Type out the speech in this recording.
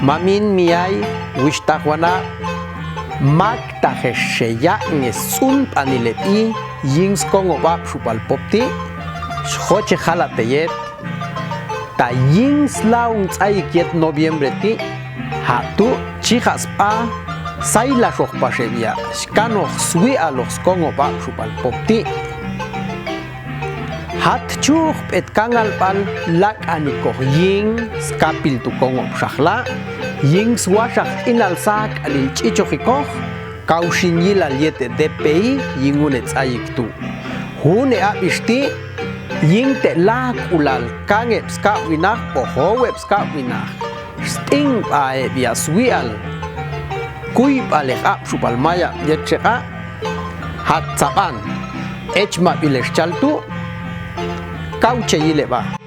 mamin miay wishtahuana magta hesheya ngesun anilepi yings kongo bab shupal popti shoche halateyet ta yings laung tsaikiet noviembre ti hatu chihas pa saila shokpashevia skano swi alos kongo bab shupal popti hat chuh et kangal pal lak anikoh ying skapil tu kongo shahla ying swashak inalsak alil chichohikoh kaushin yila liete DPI yingunet ayiktu hune abishti ying te lak ulal kangep skap winah pohowep skap winah sting pae biaswial kuip aleh ap shupal maya yetcheka hat saban echma bilesh chaltu kauche yileba